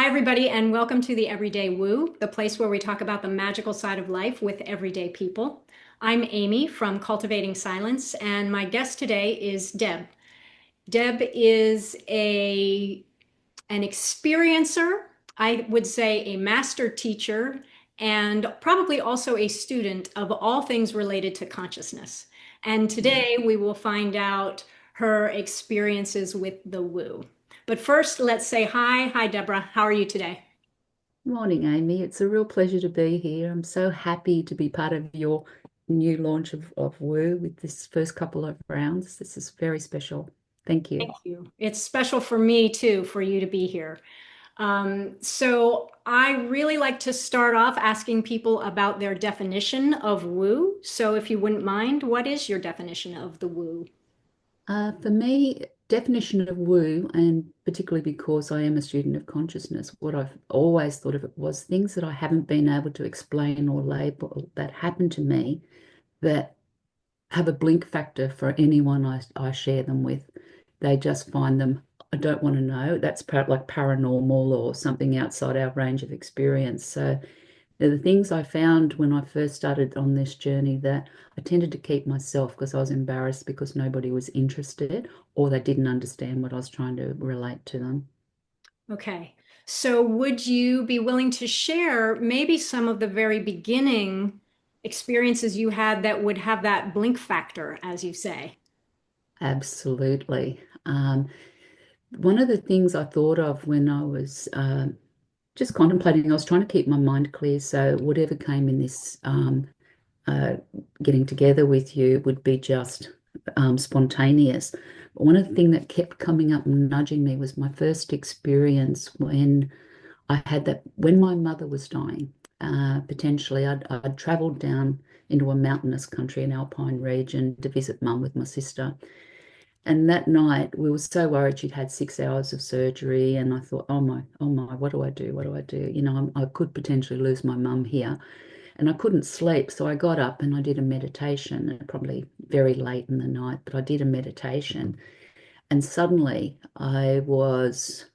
Hi, everybody, and welcome to the Everyday Woo, the place where we talk about the magical side of life with everyday people. I'm Amy from Cultivating Silence, and my guest today is Deb. Deb is an experiencer, I would say a master teacher, and probably also a student of all things related to consciousness. And today we will find out her experiences with the woo. But first, let's say hi. Hi, Deborah. How are you today? Morning, Amy. It's a real pleasure to be here. I'm so happy to be part of your new launch of Woo with this first couple of rounds. This is very special. Thank Thank you. you. It's special for me too, for you to be here. So I really like to start off asking people about their definition of woo. So if you wouldn't mind, what is your definition of the woo? For me, definition of Woo, and particularly because I am a student of consciousness, what I've always thought of it was things that I haven't been able to explain or label that happen to me that have a blink factor for anyone I share them with. They just find them, I don't want to know. That's like paranormal or something outside our range of experience. So they're the things I found when I first started on this journey that I tended to keep myself because I was embarrassed because nobody was interested or they didn't understand what I was trying to relate to them. Okay. So would you be willing to share maybe some of the very beginning experiences you had that would have that blink factor, as you say? Absolutely. One of the things I thought of when I was just contemplating, I was trying to keep my mind clear. So whatever came in this uh, getting together with you would be just spontaneous. But one of the things that kept coming up and nudging me was my first experience when I had that, when my mother was dying. Potentially, I'd traveled down into a mountainous country, an alpine region, to visit mum with my sister. And that night, we were so worried she'd had 6 hours of surgery. And I thought, oh my, what do I do? What do I do? I could potentially lose my mum here. And I couldn't sleep. So I got up and I did a meditation, probably very late in the night, but I did a meditation. And suddenly I was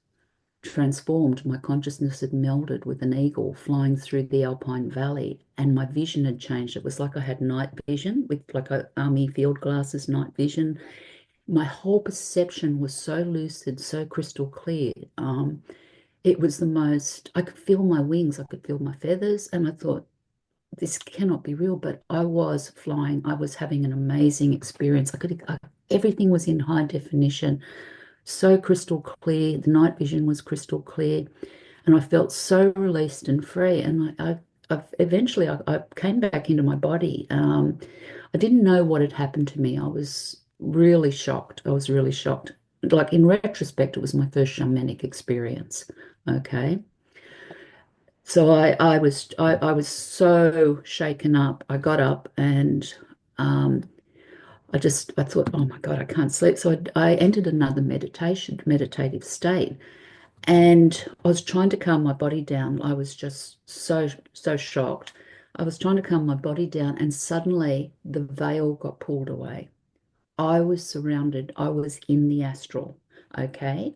transformed. My consciousness had melded with an eagle flying through the Alpine Valley, and my vision had changed. It was like I had night vision with like a army field glasses, night vision. My whole perception was so lucid, so crystal clear. It was the most, I could feel my wings, I could feel my feathers, and I thought, this cannot be real, but I was flying. I was having an amazing experience. Everything was in high definition, so crystal clear. The night vision was crystal clear, and I felt so released and free. And I came back into my body. I didn't know what had happened to me. I was really shocked. I was really shocked. Like in retrospect, it was my first shamanic experience. Okay. So I was so shaken up. I got up and um, I thought, oh my God, I can't sleep. So I entered another meditative state, and I was trying to calm my body down. I was just so shocked. I was trying to calm my body down, and suddenly the veil got pulled away. I was surrounded, I was in the astral. Okay.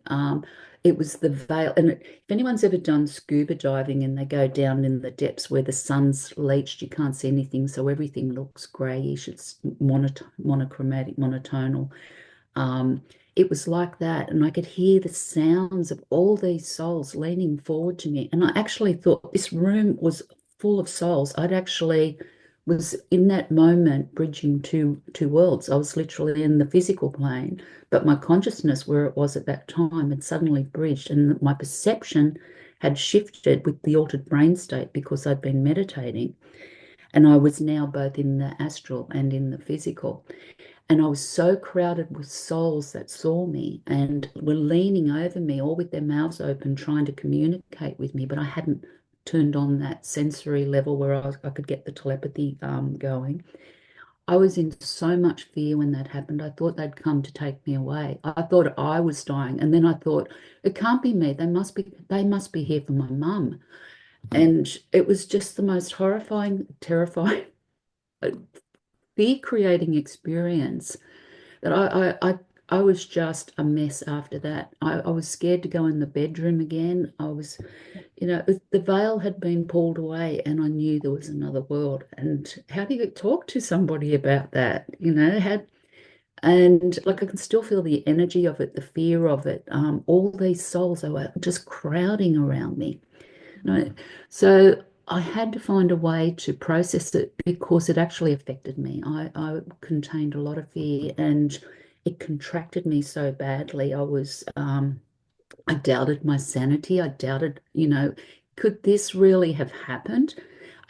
It was the veil. And if anyone's ever done scuba diving and they go down in the depths where the sun's leached, you can't see anything. So everything looks grayish. It's monochromatic, monotonal. Um, it was like that. And I could hear the sounds of all these souls leaning forward to me. And I actually thought this room was full of souls. I'd actually was in that moment bridging two worlds. I was literally in the physical plane, but my consciousness, where it was at that time, had suddenly bridged, and my perception had shifted with the altered brain state because I'd been meditating. And I was now both in the astral and in the physical. And I was so crowded with souls that saw me and were leaning over me, all with their mouths open, trying to communicate with me. But I hadn't turned on that sensory level where I could get the telepathy going. I was in so much fear when that happened. I thought they'd come to take me away. I thought I was dying. And then I thought, it can't be me. They must be here for my mum. And it was just the most horrifying, terrifying, fear creating experience that I was just a mess after that. I was scared to go in the bedroom again. The veil had been pulled away and I knew there was another world. And how do you talk to somebody about that? And like I can still feel the energy of it, the fear of it. All these souls they were just crowding around me. No. So I had to find a way to process it because it actually affected me. I contained a lot of fear and it contracted me so badly. I doubted my sanity. I doubted, could this really have happened?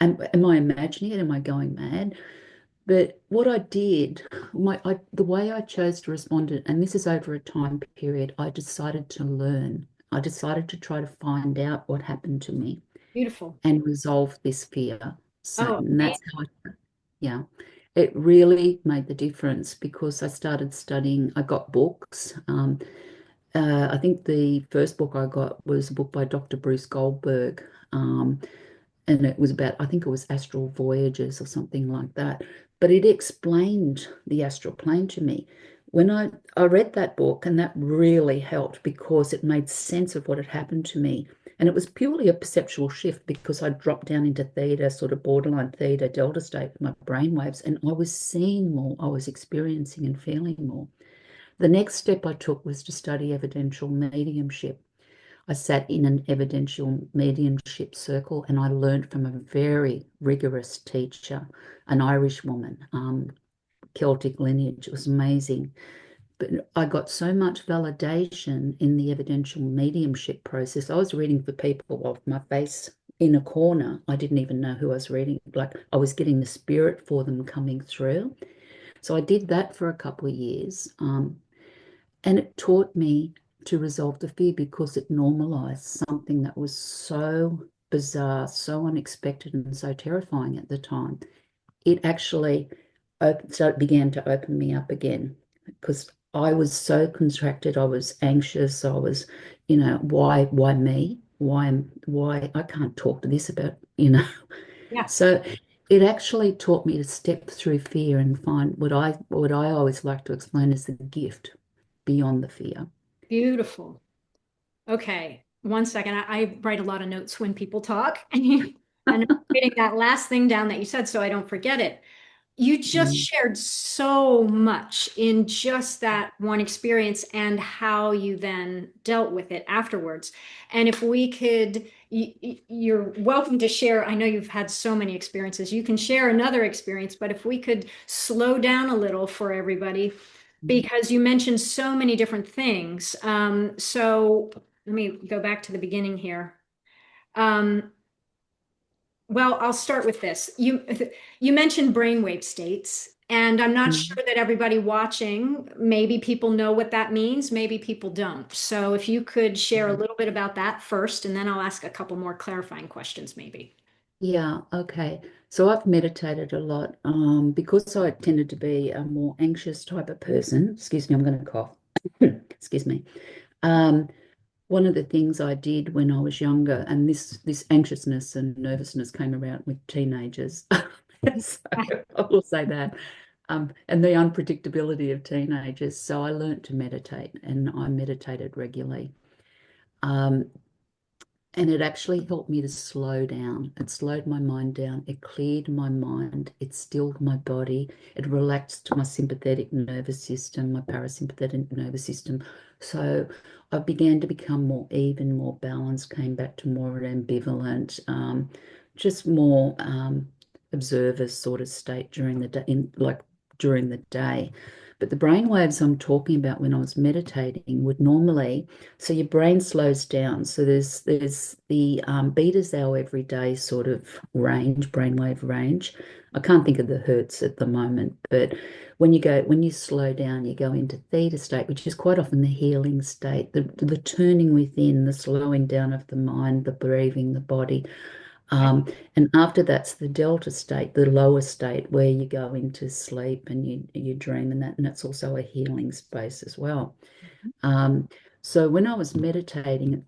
Am I imagining it? Am I going mad? But what I did, the way I chose to respond to it, and this is over a time period, I decided to learn. I decided to try to find out what happened to me Beautiful. and resolve this fear. So Oh, and that's how yeah, it really made the difference because I started studying. I got books. I think the first book I got was a book by Dr. Bruce Goldberg. And it was about, I think it was astral voyages or something like that. But it explained the astral plane to me. When I read that book, and that really helped because it made sense of what had happened to me. And it was purely a perceptual shift because I dropped down into theta, sort of borderline theta, delta state with my brain waves, and I was seeing more, I was experiencing and feeling more. The next step I took was to study evidential mediumship. I sat in an evidential mediumship circle and I learned from a very rigorous teacher, an Irish woman, Celtic lineage. It was amazing. But I got so much validation in the evidential mediumship process. I was reading for people with my face in a corner. I didn't even know who I was reading. Like I was getting the spirit for them coming through. So I did that for a couple of years. And it taught me to resolve the fear because it normalized something that was so bizarre, so unexpected, and so terrifying at the time. It actually so it began to open me up again because I was so contracted. I was anxious. I was, why me? Why I can't talk to this about. yeah. So it actually taught me to step through fear and find what I always like to explain as the gift beyond the fear. Beautiful. Okay. One second. I write a lot of notes when people talk, and I'm writing that last thing down that you said so I don't forget it. You just Mm. shared so much in just that one experience and how you then dealt with it afterwards. And if we could, you're welcome to share. I know you've had so many experiences. You can share another experience, but if we could slow down a little for everybody, because you mentioned so many different things. So let me go back to the beginning here. Um, well, I'll start with this. You mentioned brainwave states, and I'm not Mm. sure that everybody watching, maybe people know what that means, maybe people don't. So if you could share a little bit about that first, and then I'll ask a couple more clarifying questions, maybe. Yeah, okay. So I've meditated a lot because I tended to be a more anxious type of person. Excuse me, I'm going to cough. Excuse me. Um, One of the things I did when I was younger, and this anxiousness and nervousness came around with teenagers. So I will say that. And the unpredictability of teenagers. So I learned to meditate and I meditated regularly. Um, and it actually helped me to slow down. It slowed my mind down. It cleared my mind. It stilled my body. It relaxed my sympathetic nervous system, my parasympathetic nervous system. So I began to become more even, more balanced, came back to more ambivalent, just more observer sort of state during the day, during the day. But the brain waves I'm talking about when I was meditating would normally, so your brain slows down. So there's the beaters hour every day sort of range, brainwave range. I can't think of the hertz at the moment, but when you slow down, you go into theta state, which is quite often the healing state, the turning within, the slowing down of the mind, the breathing, the body. Um, and after that's the delta state, the lower state where you go into sleep and you dream and that's also a healing space as well. Um, so when I was meditating,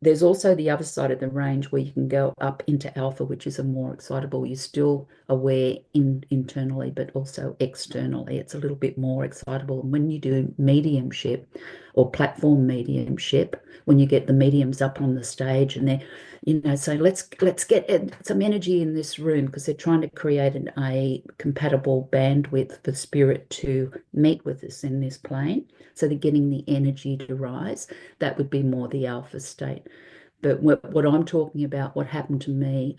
there's also the other side of the range where you can go up into alpha, which is a more excitable. You're still aware internally, but also externally. It's a little bit more excitable. And when you do mediumship or platform mediumship, when you get the mediums up on the stage and they're, so let's get some energy in this room because they're trying to create a compatible bandwidth for spirit to meet with us in this plane. So they're getting the energy to rise. That would be more the alpha state. But what I'm talking about, what happened to me,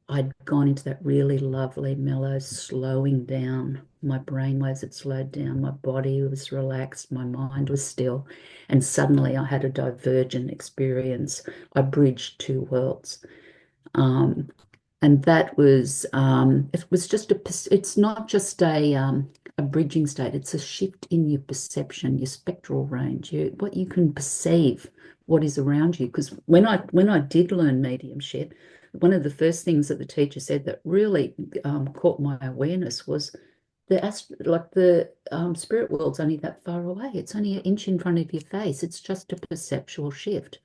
I'd gone into that really lovely, mellow, slowing down. My brain waves had slowed down, my body was relaxed, my mind was still, and suddenly I had a divergent experience. I bridged two worlds. Um, and that was it was just it's not just a bridging state, it's a shift in your perception, your spectral range, what you can perceive, what is around you. Because when I did learn mediumship, one of the first things that the teacher said that really caught my awareness was the spirit world's only that far away. It's only an inch in front of your face. It's just a perceptual shift.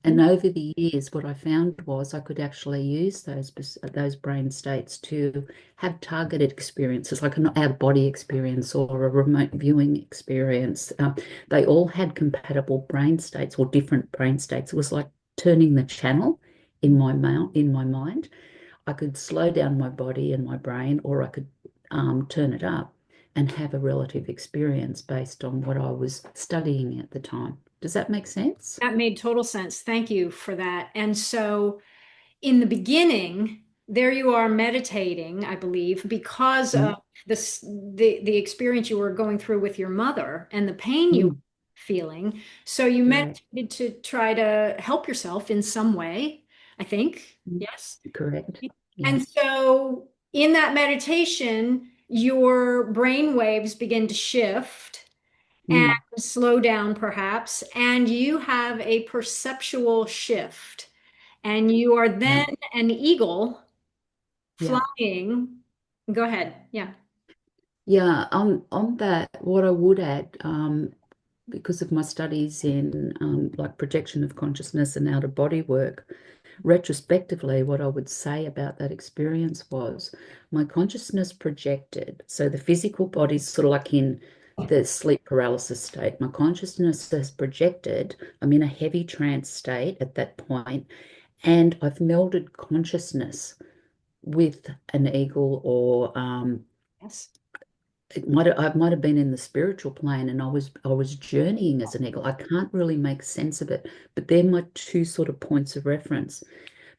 And over the years, what I found was I could actually use those brain states to have targeted experiences, like an out-of-body experience or a remote viewing experience. They all had compatible brain states or different brain states. It was like turning the channel in my mind. I could slow down my body and my brain, or I could turn it up and have a relative experience based on what I was studying at the time. Does that make sense? That made total sense. Thank you for that. And so, in the beginning, there you are meditating, I believe, because Mm, of the experience you were going through with your mother and the pain you were mm, feeling. So you correct. meditated to try to help yourself in some way, I think. Mm, Yes. correct. Yeah. And so in that meditation, your brain waves begin to shift and Mm, slow down perhaps, and you have a perceptual shift. And you are yeah. then an eagle Yeah. flying. Go ahead. Yeah. Yeah. On that, what I would add, because of my studies in like projection of consciousness and out of body work, retrospectively, what I would say about that experience was my consciousness projected. So the physical body's sort of like in the sleep paralysis state. My consciousness has projected. I'm in a heavy trance state at that point, and I've melded consciousness with an eagle, or Yes. I might have been in the spiritual plane, and I was journeying as an eagle. I can't really make sense of it, but they're my two sort of points of reference.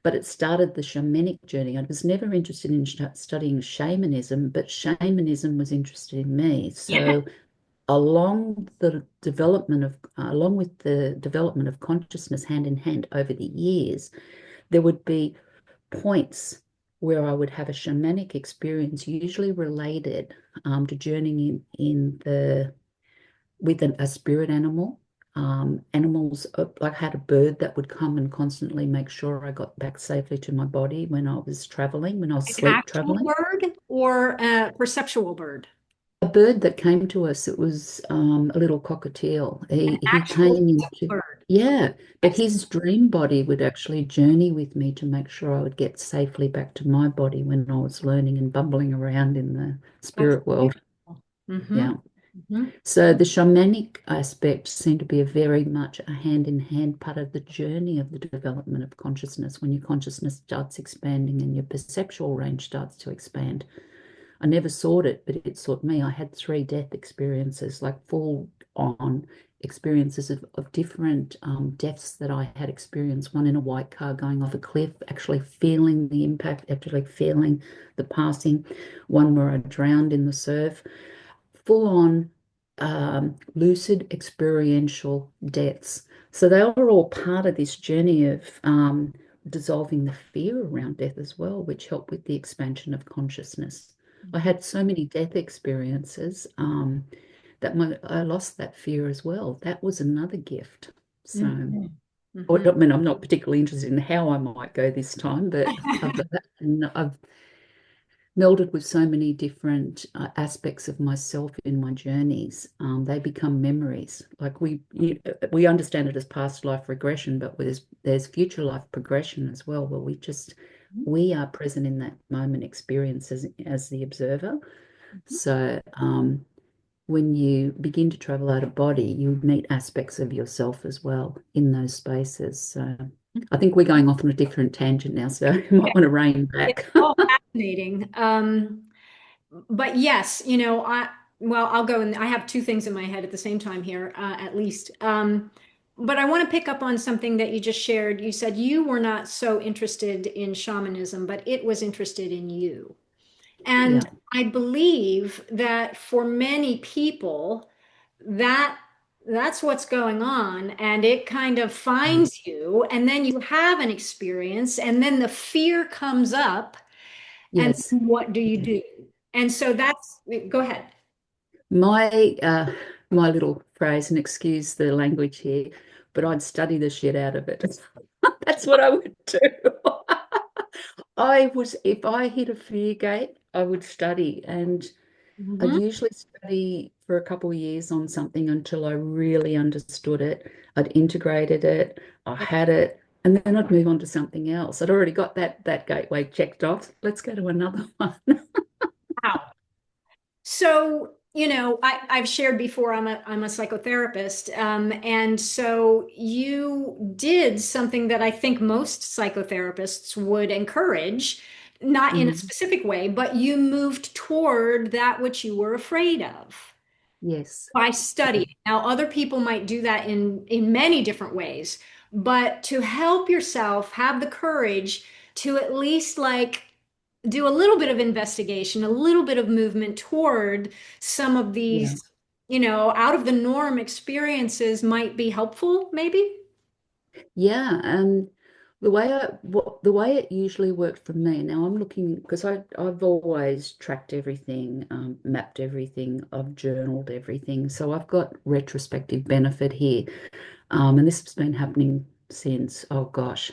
But it started the shamanic journey. I was never interested in studying shamanism, but shamanism was interested in me. Yeah. So along with the development of consciousness hand in hand over the years, there would be points where I would have a shamanic experience, usually related to journeying in the with a spirit animal. Animals, I had a bird that would come and constantly make sure I got back safely to my body when I was traveling, when I was An sleep actual traveling. bird or a perceptual bird? A bird that came to us, it was a little cockatiel. He Actual came into, bird. yeah, but Excellent. his dream body would actually journey with me to make sure I would get safely back to my body when I was learning and bumbling around in the That's spirit world. beautiful. Mm-hmm. Yeah. Mm-hmm. So the shamanic aspect seemed to be a very much a hand-in-hand part of the journey of the development of consciousness. When your consciousness starts expanding and your perceptual range starts to expand. I never sought it, but it sought me. I had three death experiences, like full on experiences of different deaths that I had experienced. One in a white car going off a cliff, actually feeling the impact, actually feeling the passing. One where I drowned in the surf, full on lucid experiential deaths. So they were all part of this journey of dissolving the fear around death as well, which helped with the expansion of consciousness. I had so many death experiences that I lost that fear as well. That was another gift. So, Mm-hmm. I Mm-hmm. mean, I'm not particularly interested in how I might go this time, but I've melded with so many different aspects of myself in my journeys. They become memories. Like we understand it as past life regression, but there's future life progression as well, where we are present in that moment experience as the observer. So when you begin to travel out of body, you meet aspects of yourself as well in those spaces. So I think we're going off on a different tangent now, so you might want to rein It's back. all fascinating. But yes, well, I'll go and I have two things in my head at the same time here, at least. But I want to pick up on something that you just shared. You said you were not so interested in shamanism, but it was interested in you. And Yeah. I believe that for many people, that that's what's going on, and it kind of Mm. finds you, and then you have an experience, and then the fear comes up, and Yes. what do you Yeah. do? And so that's, go ahead. My little phrase, and excuse the language here, but I'd study the shit out of it. That's what I would do. If I hit a fear gate, I would study, and I'd Mhm. usually study for a couple of years on something until I really understood it. I'd integrated it, I had it, and then I'd move on to something else. I'd already got that gateway checked off. Let's go to another one. Wow. So, I've shared before, I'm a psychotherapist. And so you did something that I think most psychotherapists would encourage, not in a Mm, specific way, but you moved toward that which you were afraid of yes. by Yeah. studying. Now, other people might do that in many different ways, but to help yourself have the courage to at least like do a little bit of investigation, a little bit of movement toward some of Yeah. these, out of the norm experiences might be helpful, maybe. Yeah, the way it usually worked for me. Now I'm looking because I've always tracked everything, mapped everything, I've journaled everything, so I've got retrospective benefit here. And this has been happening since, oh gosh,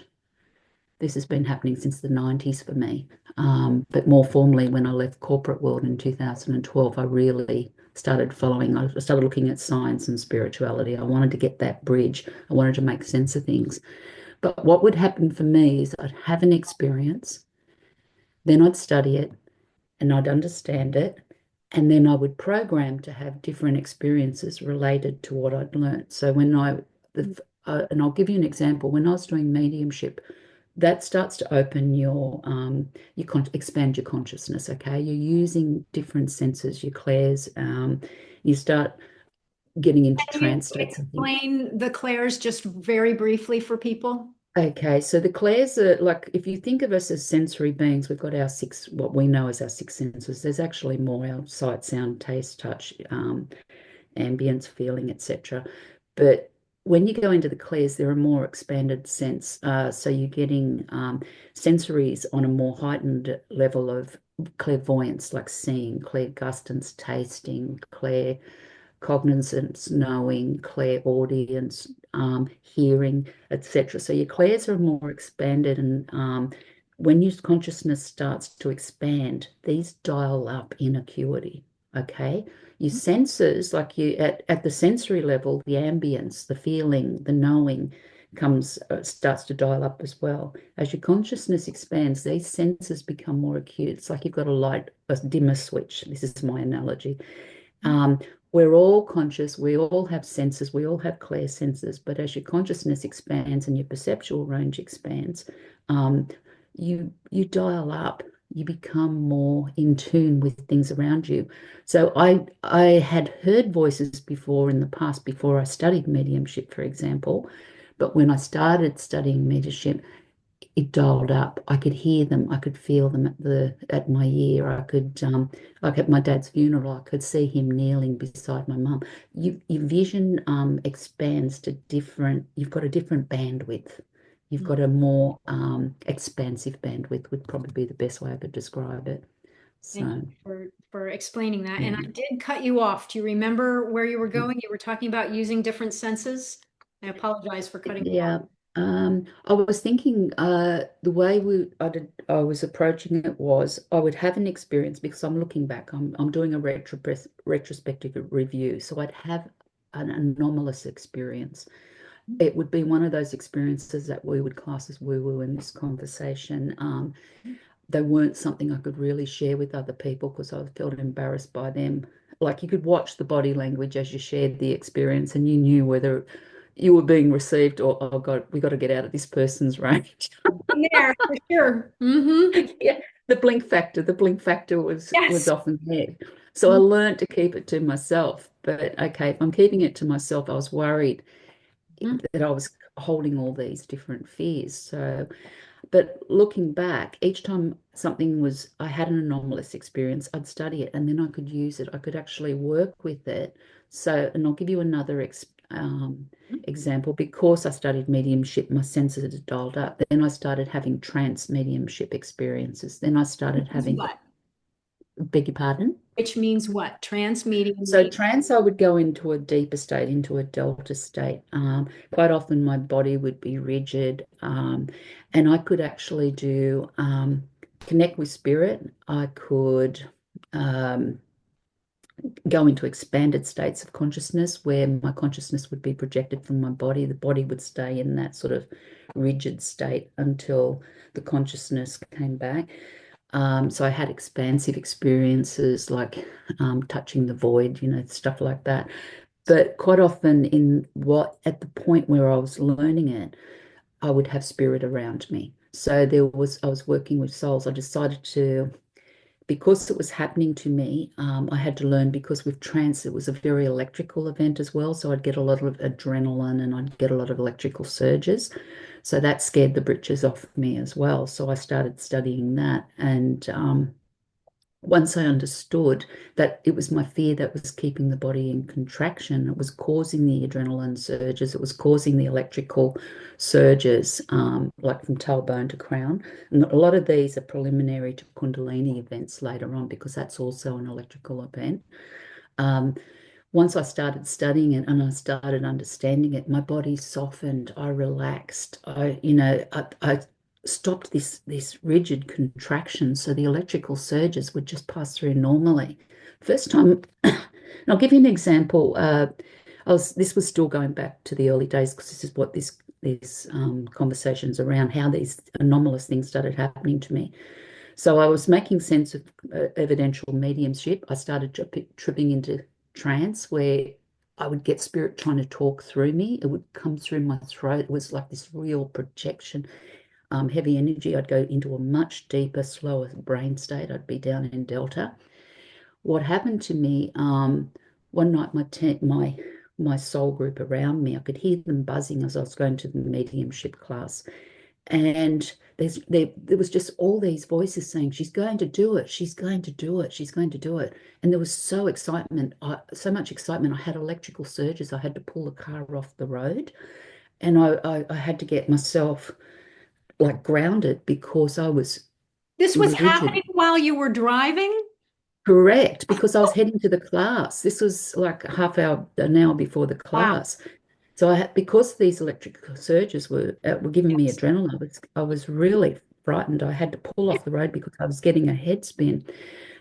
this has been happening since the 90s for me. But more formally, when I left corporate world in 2012, I really started following. I started looking at science and spirituality. I wanted to get that bridge. I wanted to make sense of things. But what would happen for me is I'd have an experience, then I'd study it and I'd understand it, and then I would program to have different experiences related to what I'd learned. So and I'll give you an example. When I was doing mediumship, that starts to open expand your consciousness. Okay, you're using different senses, your clairs. You start getting into Can you trance states. I think. explain the clairs just very briefly for people? Okay, so the clairs are like, if you think of us as sensory beings, we've got our six, what we know as our six senses. There's actually more, our sight, sound, taste, touch, ambience, feeling, etc. But when you go into the clairs, there are more expanded sense. So you're getting sensories on a more heightened level of clairvoyance, like seeing, clairgustance, tasting, cognizance, knowing, clairaudience, hearing, etc. So your clairs are more expanded, and when your consciousness starts to expand, these dial up in acuity. Okay, your senses, like you at the sensory level, the ambience, the feeling, the knowing starts to dial up as well. As your consciousness expands, these senses become more acute. It's like you've got a dimmer switch. This is my analogy. um, we're all conscious, we all have senses, we all have clear senses, but as your consciousness expands and your perceptual range expands, um, you dial up, you become more in tune with things around you. So I had heard voices before in the past, before I studied mediumship, for example, but when I started studying mediumship, it dialed up. I could hear them. I could feel them at my ear. I could like at my dad's funeral, I could see him kneeling beside my mum. Your vision expands to different. You've got a different bandwidth. You've got a more expansive bandwidth. Would probably be the best way I could describe it. Thank So you for explaining that. And I yeah, did cut you off. Do you remember where you were going? You were talking about using different senses. I apologize for cutting you yeah. off. I was thinking the way I was approaching it was I would have an experience because I'm looking back. I'm doing a retrospective review, so I'd have an anomalous experience. It would be one of those experiences that we would class as woo-woo in this conversation. They weren't something I could really share with other people because I felt embarrassed by them. Like you could watch the body language as you shared the experience, and you knew whether you were being received or, oh God, we got to get out of this person's range. In there, for sure. Yeah, the blink factor was Yes. often there. So I learned to keep it to myself. But okay, if I'm keeping it to myself, I was worried Mhm. that I was holding all these different fears. So but looking back, each time I had an anomalous experience, I'd study it and then I could use it. I could actually work with it. So, and I'll give you another example. Because I studied mediumship, my senses had dialed up. Then I started having trance mediumship experiences. Then I started Means having, what? beg your pardon? Which means what? Trans medium So mean. trance, I would go into a deeper state, into a delta state. Quite often, my body would be rigid, and I could actually do connect with spirit. I could um, go into expanded states of consciousness where my consciousness would be projected from my body. The body would stay in that sort of rigid state until the consciousness came back. So I had expansive experiences like touching the void, stuff like that. But quite often, at the point where I was learning it, I would have spirit around me. So I was working with souls. I decided to, because it was happening to me, I had to learn because with trance, it was a very electrical event as well. So I'd get a lot of adrenaline and I'd get a lot of electrical surges. So that scared the britches off me as well. So I started studying that. And once I understood that it was my fear that was keeping the body in contraction, it was causing the adrenaline surges, it was causing the electrical surges, like from tailbone to crown. And a lot of these are preliminary to Kundalini events later on because that's also an electrical event. Um, Once I started studying it and I started understanding it, my body softened. I relaxed. I stopped this rigid contraction, so the electrical surges would just pass through normally. First time, and I'll give you an example. This was still going back to the early days because this is what this conversations around how these anomalous things started happening to me. So I was making sense of evidential mediumship. I started tripping into trance where I would get spirit trying to talk through me. It would come through my throat. It was like this real projection, heavy energy. I'd go into a much deeper, slower brain state. I'd be down in delta. What happened to me, one night my soul group around me, I could hear them buzzing as I was going to the mediumship class. And there was just all these voices saying, she's going to do it, she's going to do it, she's going to do it. And there was so much excitement. I had electrical surges. I had to pull the car off the road. And I had to get myself like grounded because I was This was rigid. happening while you were driving? Correct, because I was heading to the class. This was like an hour before the Wow. class. So because these electric surges were giving me Yes. adrenaline, I was really frightened. I had to pull off the road because I was getting a head spin.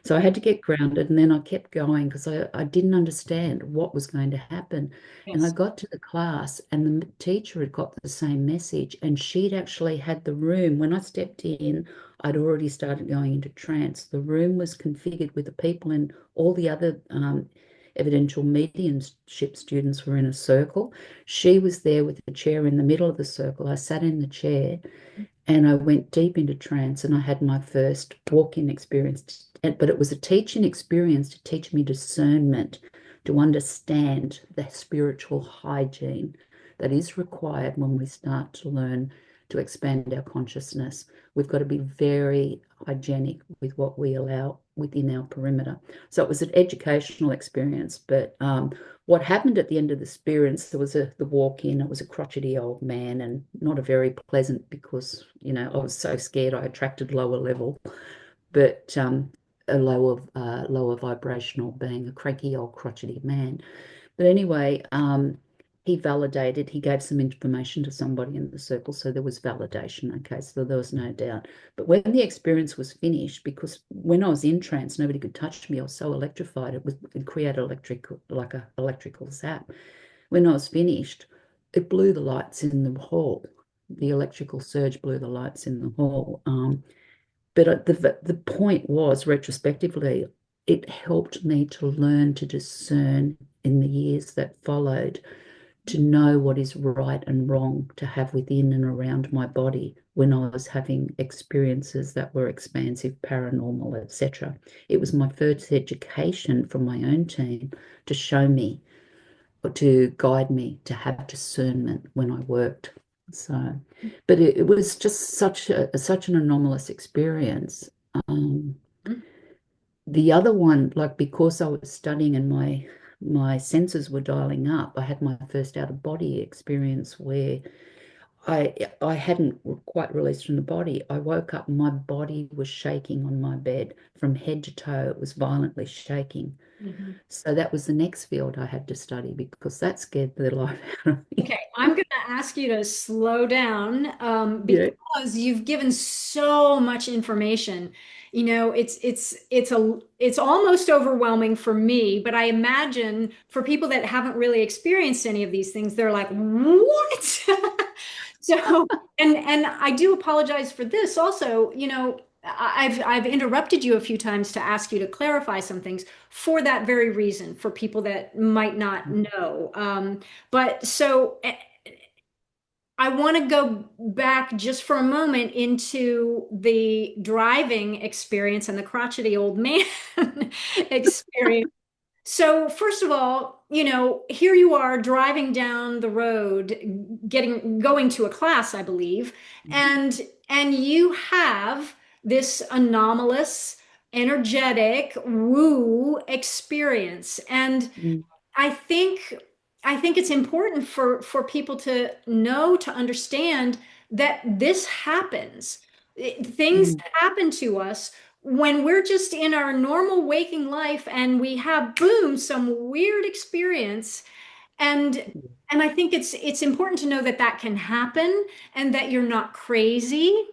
So I had to get grounded, and then I kept going because I didn't understand what was going to happen. And I Yes. got to the class, and the teacher had got the same message, and she'd actually had the room. When I stepped in, I'd already started going into trance. The room was configured with the people, and all the other evidential mediumship students were in a circle. She was there with a chair in the middle of the circle. I sat in the chair and I went deep into trance and I had my first walk-in experience. But it was a teaching experience to teach me discernment, to understand the spiritual hygiene that is required when we start to learn to expand our consciousness. We've got to be very hygienic with what we allow within our perimeter. So it was an educational experience, but what happened at the end of the experience, there was the walk in, it was a crotchety old man and not a very pleasant because, I was so scared I attracted lower level, but a lower vibrational being, a cranky old crotchety man. But anyway, he validated, he gave some information to somebody in the circle, so there was validation. Okay, so there was no doubt. But when the experience was finished, because when I was in trance, nobody could touch me. I was so electrified, it created like a electrical zap. When I was finished, it blew the lights in the hall. The electrical surge blew the lights in the hall. But the point was, retrospectively, it helped me to learn to discern in the years that followed, to know what is right and wrong to have within and around my body when I was having experiences that were expansive, paranormal, etc. It was my first education from my own team to show me, or to guide me to have discernment when I worked. So, but it was just such an anomalous experience. Um, the other one, like because I was studying and my senses were dialing up, I had my first out of body experience where I hadn't quite released from the body. I woke up, my body was shaking on my bed from head to toe. It was violently shaking. Mhm. So that was the next field I had to study because that scared the life out of me. Okay, I'm going to ask you to slow down Yeah. because you've given so much information. You know, it's almost overwhelming for me, but I imagine for people that haven't really experienced any of these things, they're like, "What?" So, and I do apologize for this also. You know, I've interrupted you a few times to ask you to clarify some things for that very reason, for people that might not know. But so I want to go back just for a moment into the driving experience and the crotchety old man experience. So first of all, you know, here you are driving down the road, going to a class, I believe, and you have this anomalous, energetic woo experience. And Mm, I think I think it's important for people to know, to understand that this happens. Things mm, happen to us when we're just in our normal waking life and we have boom some weird experience and I think it's important to know that that can happen and that you're not crazy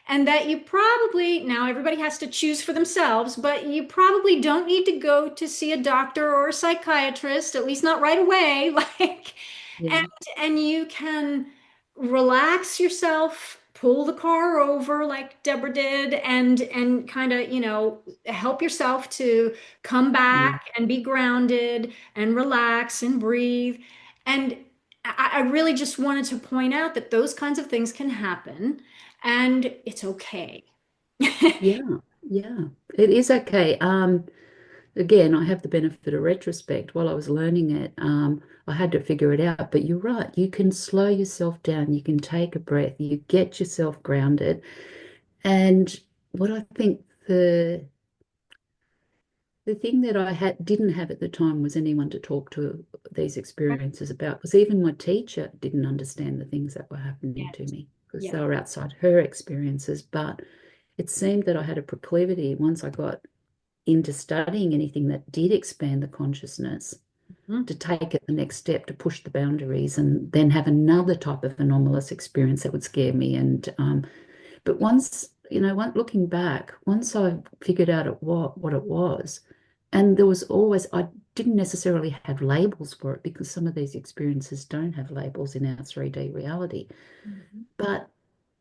and that you probably, now everybody has to choose for themselves, but you probably don't need to go to see a doctor or a psychiatrist, at least not right away. Like, yeah, and you can relax yourself, pull the car over like Deborah did, and kind of, you know, help yourself to come yeah, back and be grounded and relax and breathe. And I really just wanted to point out that those kinds of things can happen and it's okay. yeah, yeah. It is okay. Again, I have the benefit of retrospect. While I was learning it, I had to figure it out. But you're right. You can slow yourself down. You can take a breath. You get yourself grounded. And what I think the thing that I didn't have at the time was anyone to talk to these experiences about, because even my teacher didn't understand the things that were happening to me because Yeah. they were outside her experiences. But it seemed that I had a proclivity once I got into studying anything that did expand the consciousness Mhm. to take it the next step, to push the boundaries and then have another type of anomalous experience that would scare me. And but once, looking back, once I figured out what it was, and there was always, I didn't necessarily have labels for it because some of these experiences don't have labels in our 3D reality, Mhm. but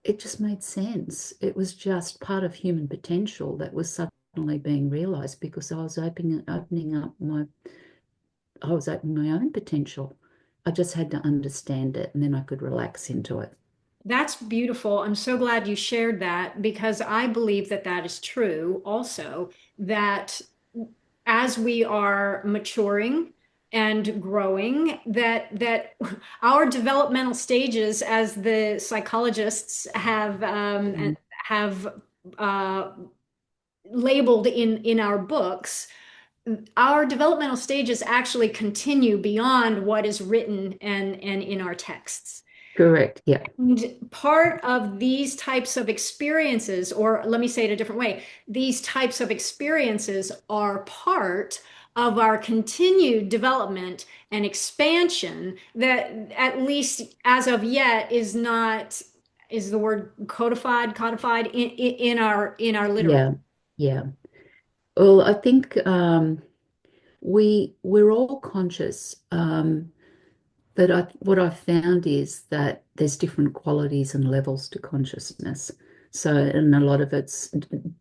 it just made sense. It was just part of human potential that was suddenly being realized because I was opening my own potential. I just had to understand it and then I could relax into it. That's beautiful. I'm so glad you shared that because I believe that that is true also, that as we are maturing and growing, that our developmental stages, as the psychologists Mm. have uh, labeled in our books, our developmental stages actually continue beyond what is written and in our texts. Correct. Yeah. And part of these types of experiences, or let me say it a different way, these types of experiences are part of our continued development and expansion that, at least as of yet, is not, is the word codified in our literature. Yeah, yeah. Well, I think we're all conscious. But what I've found is that there's different qualities and levels to consciousness. So, and a lot of it's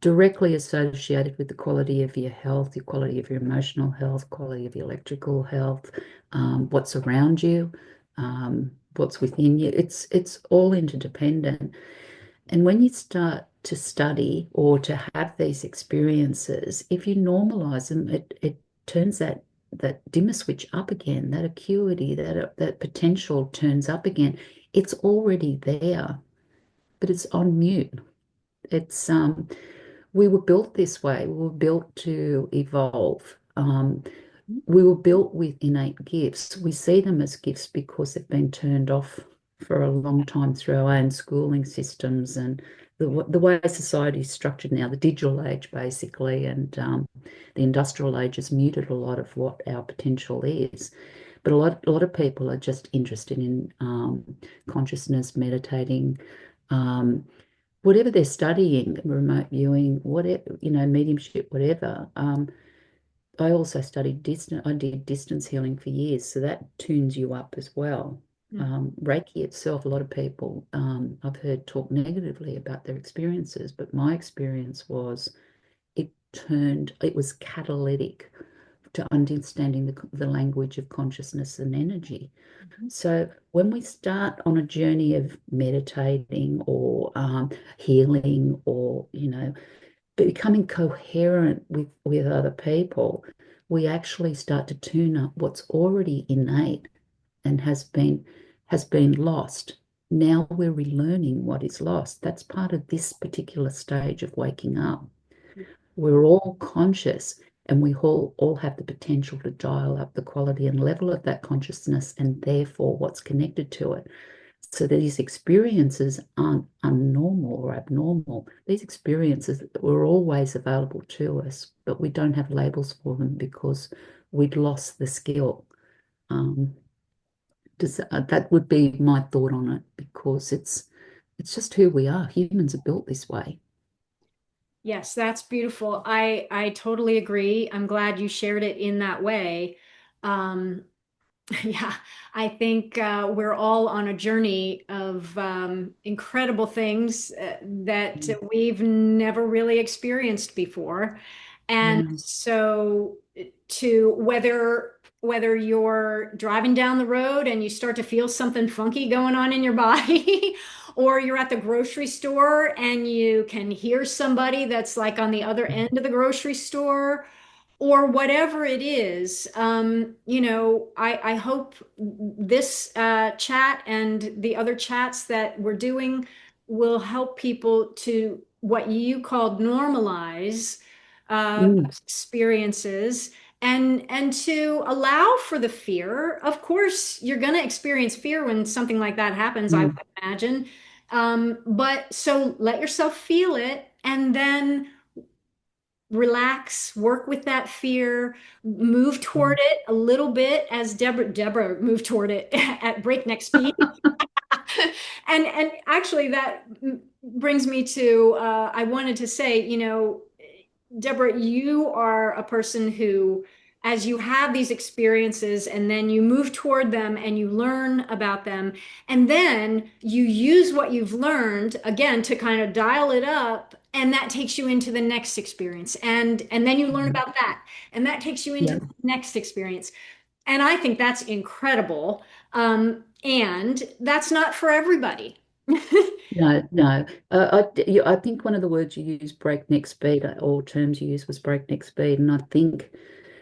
directly associated with the quality of your health, your quality of your emotional health, quality of your electrical health, what's around you, what's within you. It's all interdependent. And when you start to study or to have these experiences, if you normalize them, it turns that dimmer switch up again, that acuity, that potential turns up again. It's already there, but it's on mute. It's we were built this way. We were built to evolve. We were built with innate gifts. We see them as gifts because they've been turned off for a long time through our own schooling systems and the way society is structured now, the digital age basically, and the industrial age has muted a lot of what our potential is. But a lot of people are just interested in consciousness, meditating, whatever they're studying, remote viewing, whatever, mediumship, whatever. I also studied I did distance healing for years, so that tunes you up as well. Reiki itself, a lot of people I've heard talk negatively about their experiences, but my experience was it was catalytic to understanding the language of consciousness and energy. So when we start on a journey of meditating or healing or, becoming coherent with other people, we actually start to tune up what's already innate and has been lost. Now we're relearning what is lost. That's part of this particular stage of waking up. We're all conscious and we all have the potential to dial up the quality and level of that consciousness and therefore what's connected to it. So these experiences aren't unnormal or abnormal. These experiences were always available to us, but we don't have labels for them because we'd lost the skill. Um, that would be my thought on it because it's just who we are. Humans are built this way. Yes, that's beautiful. I totally agree. I'm glad you shared it in that way. Um, yeah, I think we're all on a journey of incredible things that Mm. we've never really experienced before. And Yeah. so to whether you're driving down the road and you start to feel something funky going on in your body, or you're at the grocery store and you can hear somebody that's like on the other end of the grocery store, or whatever it is, I hope this chat and the other chats that we're doing will help people to what you called normalize Mm. experiences, and to allow for the fear. Of course, you're going to experience fear when something like that happens, I would Mm. imagine. But so let yourself feel it and then relax, work with that fear, move toward Mm. it a little bit as Deborah moved toward it at breakneck speed. And actually that brings me to I wanted to say, Deborah, you are a person who, as you have these experiences and then you move toward them and you learn about them, and then you use what you've learned again to kind of dial it up, and that takes you into the next experience. And then you learn Mm. about that, and that takes you into Yeah. the next experience. And I think that's incredible. And that's not for everybody. No, no. I think one of the words you used, breakneck speed, or terms you used was breakneck speed, and I think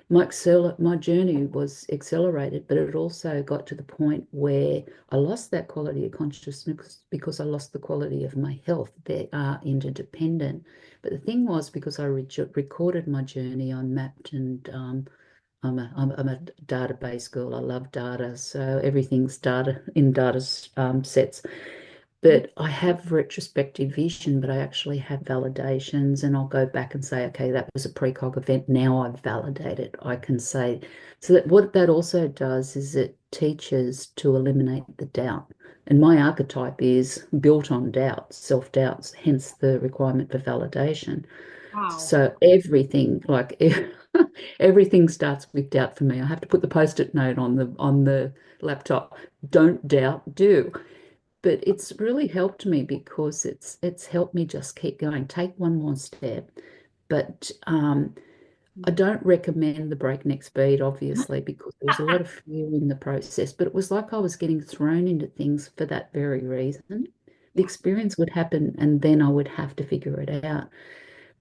my journey was accelerated, but it also got to the point where I lost that quality of consciousness because I lost the quality of my health. They are interdependent. But the thing was, because I recorded my journey, I mapped and I'm a database girl. I love data, so everything's data in data sets. But I have retrospective vision, but I actually have validations, and I'll go back and say, okay, that was a precog event. Now I've validated. I can say, so that what that also does is it teaches to eliminate the doubt. And my archetype is built on doubt, self-doubts, hence the requirement for validation. Wow. So everything, like everything starts with doubt for me. I have to put the post-it note on the laptop. Don't doubt, do. But it's really helped me because it's helped me just keep going, take one more step. But I don't recommend the breakneck speed, obviously, because there was a lot of fear in the process. But it was like I was getting thrown into things for that very reason. The Yeah. experience would happen, and then I would have to figure it out.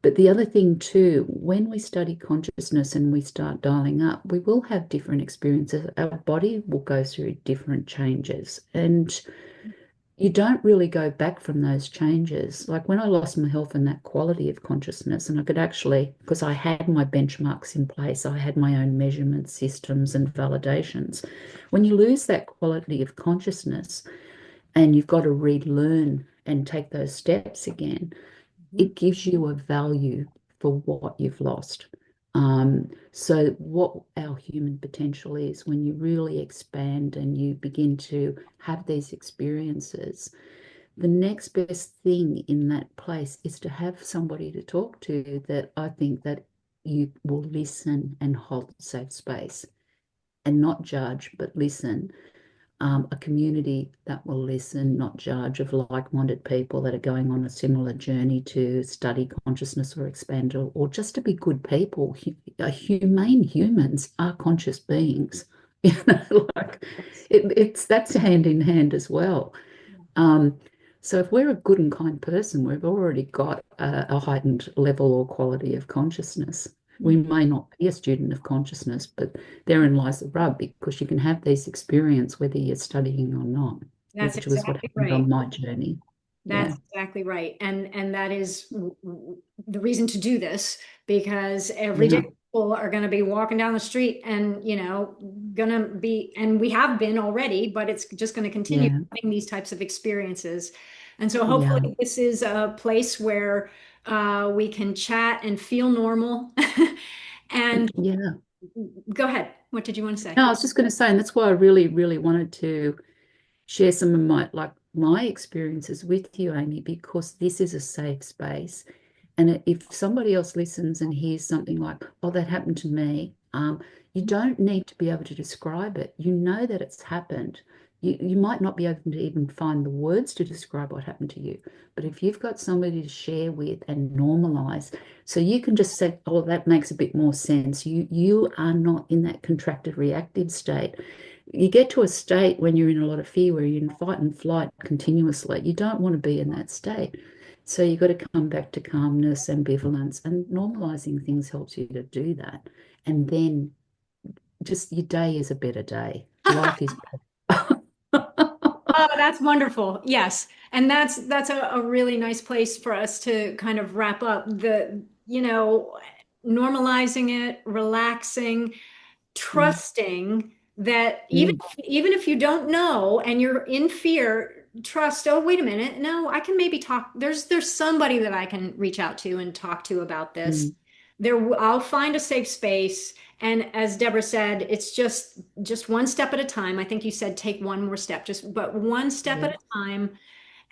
But the other thing too, when we study consciousness and we start dialing up, we will have different experiences. Our body will go through different changes. And you don't really go back from those changes. Like when I lost my health and that quality of consciousness, and I could actually, because I had my benchmarks in place, I had my own measurement systems and validations. When you lose that quality of consciousness and you've got to relearn and take those steps again, Mhm. it gives you a value for what you've lost. So, what our human potential is when you really expand and you begin to have these experiences, the next best thing in that place is to have somebody to talk to that I think that you will listen and hold safe space and not judge, but listen, a community that will listen, not judge, of like-minded people that are going on a similar journey to study consciousness or expand, or just to be good people. Humane humans are conscious beings. You know, like it's that's hand in hand as well. Um, so if we're a good and kind person, we've already got a heightened level or quality of consciousness. We Mhm. may not be a student of consciousness, but therein lies the rub because you can have this experience whether you're studying or not, That's which was what exactly happened right. on my journey. That's Yeah, exactly right. And that is the reason to do this because every day yeah, people are going to be walking down the street and, going to be, and we have been already, but it's just going to continue yeah, having these types of experiences. And so yeah, hopefully this is a place where we can chat and feel normal. And yeah. go ahead. What did you want to say? No, I was just going to say, and that's why I really, really wanted to share some of my experiences with you, Amy, because this is a safe space. And if somebody else listens and hears something like, "Oh, that happened to me," you don't need to be able to describe it. You know that it's happened. You might not be able to even find the words to describe what happened to you, but if you've got somebody to share with and normalize, so you can just say, "Oh, that makes a bit more sense." You are not in that contracted reactive state. You get to a state when you're in a lot of fear where you're in fight and flight continuously. You don't want to be in that state. So you've got to come back to calmness, ambivalence, and normalizing things helps you to do that. And then just your day is a better day. Life is better. Oh, that's wonderful. Yes. And that's a really nice place for us to kind of wrap up normalizing it, relaxing, Mm, trusting that mm, even if you don't know and you're in fear, trust, oh, wait a minute. No, I can maybe talk. There's somebody that I can reach out to and talk to about this. mm. I'll find a safe space. And as Deborah said, it's just one step at a time. I think you said take one more step, but one step at Yeah, a time,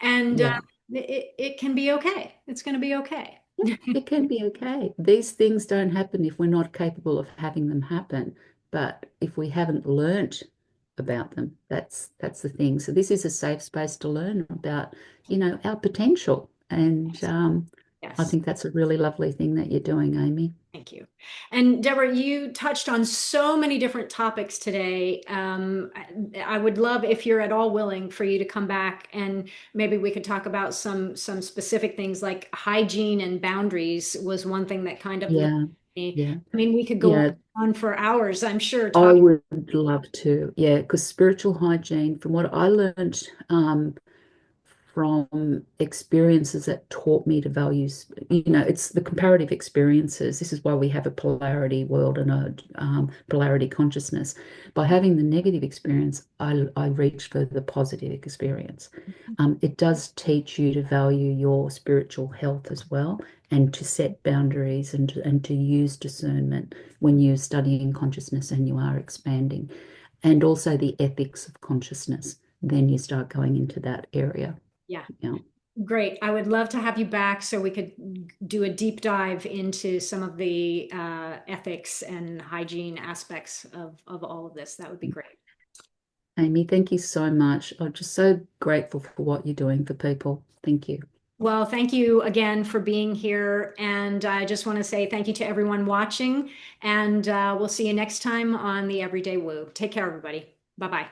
and yeah. it can be okay. It's going to be okay. Yeah, it can be okay. These things don't happen if we're not capable of having them happen. But if we haven't learnt about them, that's the thing. So this is a safe space to learn about, our potential. And I Yes. think that's a really lovely thing that you're doing, Amy. Thank you. And Deborah, you touched on so many different topics today. I would love if you're at all willing for you to come back and maybe we could talk about some specific things like hygiene and boundaries was one thing that kind of led Yeah, me. yeah, I mean, we could go yeah. on for hours, I'm sure, I talking. would love to. Yeah, because spiritual hygiene, from what I learned from experiences that taught me to value, it's the comparative experiences. This is why we have a polarity world and a polarity consciousness. By having the negative experience, I reach for the positive experience. It does teach you to value your spiritual health as well, and to set boundaries, and to use discernment when you're studying consciousness and you are expanding, and also the ethics of consciousness. Then you start going into that area. Yeah. Yeah. Great. I would love to have you back so we could do a deep dive into some of the ethics and hygiene aspects of all of this. That would be great. Amy, thank you so much. I'm just so grateful for what you're doing for people. Thank you. Well, thank you again for being here. And I just want to say thank you to everyone watching. And we'll see you next time on the Everyday Woo. Take care, everybody. Bye-bye.